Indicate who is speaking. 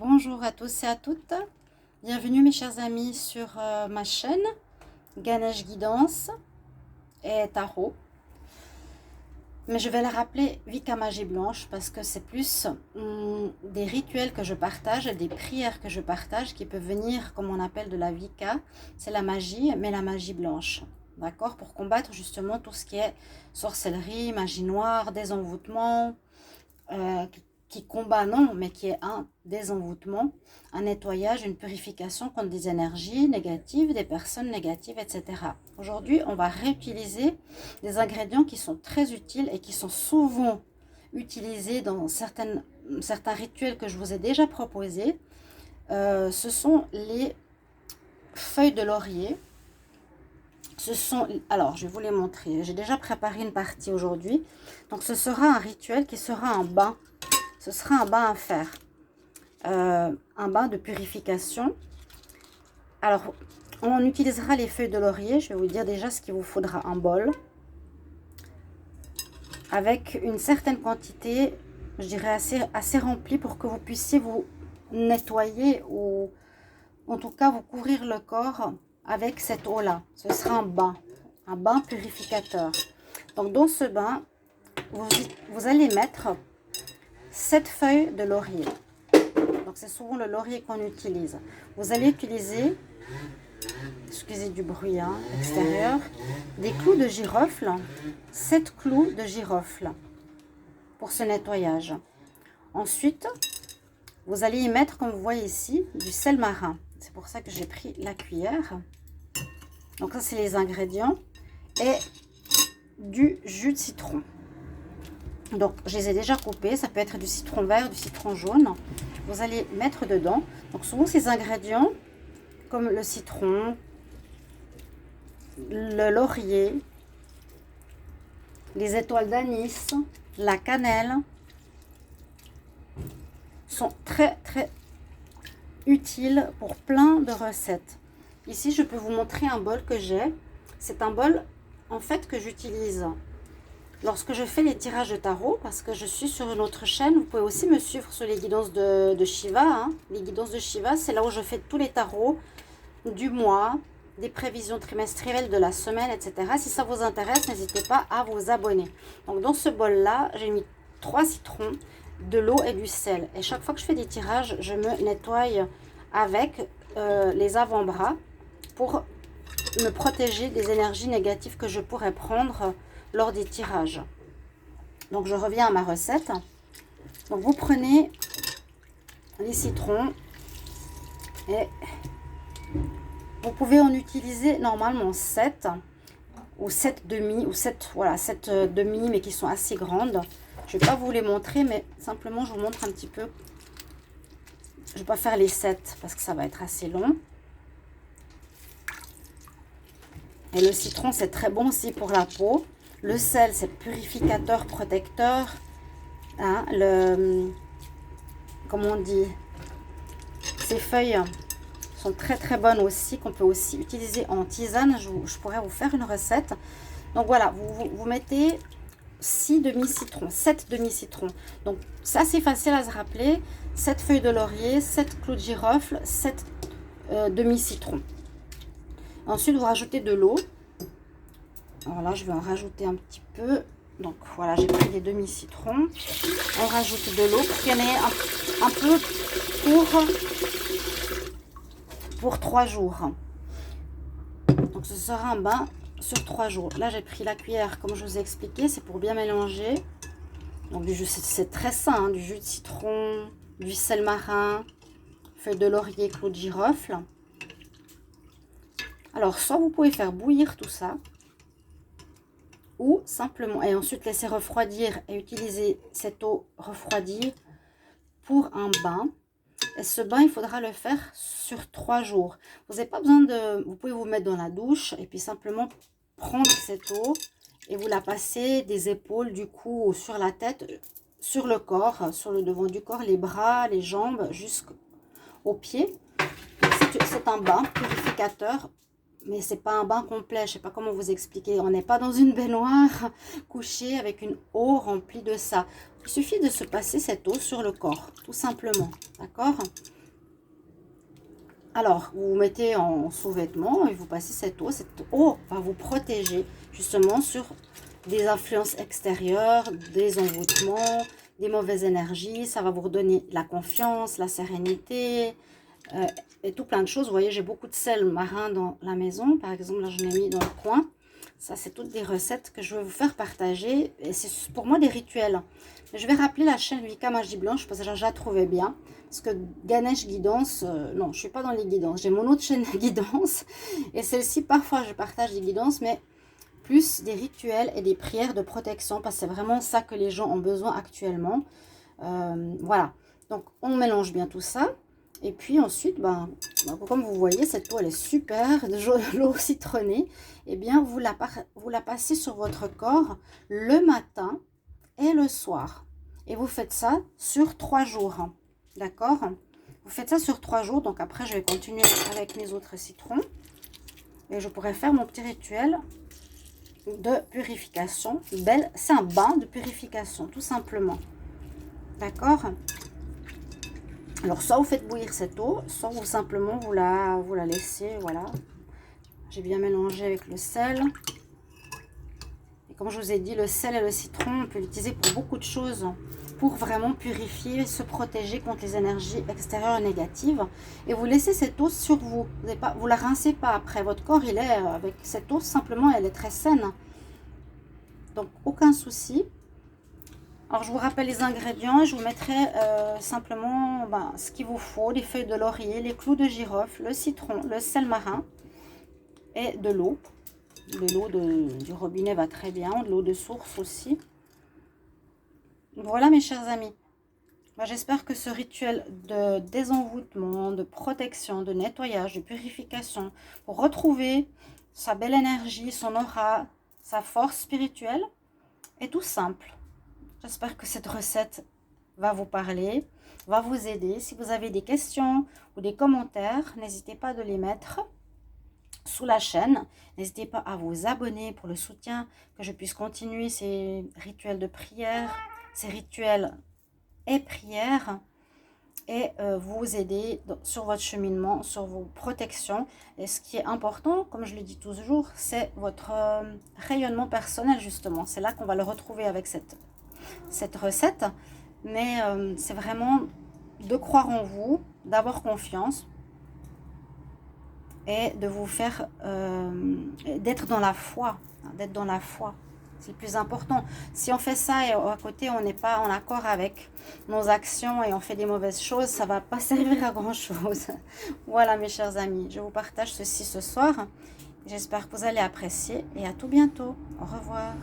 Speaker 1: Bonjour à tous et à toutes, bienvenue mes chers amis sur ma chaîne Ganesh Guidance et Tarot. Mais je vais la rappeler Vika Magie Blanche parce que c'est plus des rituels que je partage, des prières que je partage qui peuvent venir comme on appelle de la Vika. C'est la magie, mais la magie blanche, d'accord, pour combattre justement tout ce qui est sorcellerie, magie noire, désenvoûtement, qui combat, non, mais qui est un désenvoûtement, un nettoyage, une purification contre des énergies négatives, des personnes négatives, etc. Aujourd'hui, on va réutiliser des ingrédients qui sont très utiles et qui sont souvent utilisés dans certains rituels que je vous ai déjà proposés. Ce sont les feuilles de laurier. Alors, je vais vous les montrer. J'ai déjà préparé une partie aujourd'hui. Donc, ce sera un rituel qui sera un bain. Ce sera un bain à faire. Un bain de purification. Alors, on utilisera les feuilles de laurier. Je vais vous dire déjà ce qu'il vous faudra. Un bol. Avec une certaine quantité, je dirais assez remplie pour que vous puissiez vous nettoyer ou en tout cas vous couvrir le corps avec cette eau-là. Ce sera un bain purificateur. Donc, dans ce bain, vous allez mettre 7 feuilles de laurier. Donc, c'est souvent le laurier qu'on utilise. Vous allez utiliser, excusez du bruit extérieur, des clous de girofle, 7 clous de girofle pour ce nettoyage. Ensuite, vous allez y mettre, comme vous voyez ici, du sel marin. C'est pour ça que j'ai pris la cuillère. Donc, ça, c'est les ingrédients. Et du jus de citron. Donc, je les ai déjà coupés. Ça peut être du citron vert, du citron jaune. Vous allez mettre dedans. Donc, souvent, ces ingrédients, comme le citron, le laurier, les étoiles d'anis, la cannelle, sont très, très utiles pour plein de recettes. Ici, je peux vous montrer un bol que j'ai. C'est un bol, en fait, que j'utilise lorsque je fais les tirages de tarot, parce que je suis sur une autre chaîne. Vous pouvez aussi me suivre sur les guidances de Shiva. Les guidances de Shiva, c'est là où je fais tous les tarots du mois, des prévisions trimestrielles de la semaine, etc. Si ça vous intéresse, n'hésitez pas à vous abonner. Donc, dans ce bol-là, j'ai mis 3 citrons, de l'eau et du sel. Et chaque fois que je fais des tirages, je me nettoie avec les avant-bras pour me protéger des énergies négatives que je pourrais prendre lors des tirages. Donc, je reviens à ma recette. Donc, vous prenez les citrons et vous pouvez en utiliser normalement 7 ou 7 demi ou 7, voilà, 7 demi, mais qui sont assez grandes. Je ne vais pas vous les montrer, mais simplement je vous montre un petit peu. Je ne vais pas faire les 7 parce que ça va être assez long. Et le citron, c'est très bon aussi pour la peau. Le sel, c'est purificateur, protecteur. Comme on dit, ces feuilles sont très très bonnes aussi, qu'on peut aussi utiliser en tisane. Je pourrais vous faire une recette. Donc voilà, vous mettez 6 demi-citrons, 7 demi-citrons. Donc c'est assez facile à se rappeler. 7 feuilles de laurier, 7 clous de girofle, 7 demi-citrons. Ensuite, vous rajoutez de l'eau. Alors là, je vais en rajouter un petit peu. Donc voilà, j'ai pris les demi-citrons. On rajoute de l'eau pour qu'il y en ait un peu pour 3 jours. Donc ce sera un bain sur 3 jours. Là, j'ai pris la cuillère, comme je vous ai expliqué, c'est pour bien mélanger. Donc du jus, c'est très sain, du jus de citron, du sel marin, feuilles de laurier, clous de girofle. Alors, soit vous pouvez faire bouillir tout ça, ou simplement, et ensuite laisser refroidir et utiliser cette eau refroidie pour un bain. Et ce bain, il faudra le faire sur 3 jours. Vous n'avez pas besoin de... Vous pouvez vous mettre dans la douche et puis simplement prendre cette eau et vous la passez des épaules, du cou, sur la tête, sur le corps, sur le devant du corps, les bras, les jambes, jusqu'aux pieds. C'est un bain purificateur mais c'est pas un bain complet, je sais pas comment vous expliquer. On n'est pas dans une baignoire couchée avec une eau remplie de ça. Il suffit de se passer cette eau sur le corps, tout simplement, d'accord? Alors, vous vous mettez en sous-vêtements et vous passez cette eau. Cette eau va vous protéger justement sur des influences extérieures, des envoûtements, des mauvaises énergies. Ça va vous redonner la confiance, la sérénité et tout plein de choses. Vous voyez, j'ai beaucoup de sel marin dans la maison. Par exemple, là, je l'ai mis dans le coin. Ça, c'est toutes des recettes que je vais vous faire partager. Et c'est pour moi des rituels. Je vais rappeler la chaîne Vika Magie Blanche parce que je la trouvais bien. Parce que Ganesh Guidance, non, je ne suis pas dans les guidances. J'ai mon autre chaîne Guidance. Et celle-ci, parfois, je partage des guidances, mais plus des rituels et des prières de protection. Parce que c'est vraiment ça que les gens ont besoin actuellement. Voilà. Donc, on mélange bien tout ça. Et puis ensuite, comme vous voyez, cette eau, elle est super, de l'eau citronnée. Eh bien, vous la passez sur votre corps le matin et le soir. Et vous faites ça sur 3 jours. D'accord? Vous faites ça sur 3 jours. Donc après, je vais continuer avec mes autres citrons. Et je pourrais faire mon petit rituel de purification. C'est un bain de purification, tout simplement. D'accord? Alors, soit vous faites bouillir cette eau, soit vous simplement vous la laissez, voilà. J'ai bien mélangé avec le sel. Et comme je vous ai dit, le sel et le citron, on peut l'utiliser pour beaucoup de choses. Pour vraiment purifier, se protéger contre les énergies extérieures et négatives. Et vous laissez cette eau sur vous. Vous la rincez pas après. Votre corps, il est avec cette eau, simplement, elle est très saine. Donc, aucun souci. Alors, je vous rappelle les ingrédients. Je vous mettrai simplement ce qu'il vous faut. Les feuilles de laurier, les clous de girofle, le citron, le sel marin et de l'eau. De l'eau du robinet va très bien. De l'eau de source aussi. Voilà, mes chers amis. J'espère que ce rituel de désenvoûtement, de protection, de nettoyage, de purification, pour retrouver sa belle énergie, son aura, sa force spirituelle, est tout simple. J'espère que cette recette va vous parler, va vous aider. Si vous avez des questions ou des commentaires, n'hésitez pas de les mettre sous la chaîne. N'hésitez pas à vous abonner pour le soutien, que je puisse continuer ces rituels de prière, ces rituels et prières, et vous aider sur votre cheminement, sur vos protections. Et ce qui est important, comme je le dis toujours, c'est votre rayonnement personnel, justement. C'est là qu'on va le retrouver avec cette recette, mais c'est vraiment de croire en vous, d'avoir confiance et de vous faire d'être dans la foi, d'être dans la foi. C'est le plus important. Si on fait ça et à côté on n'est pas en accord avec nos actions et on fait des mauvaises choses, ça va pas servir à grand chose. Voilà, mes chers amis, je vous partage ceci ce soir. J'espère que vous allez apprécier et à tout bientôt. Au revoir.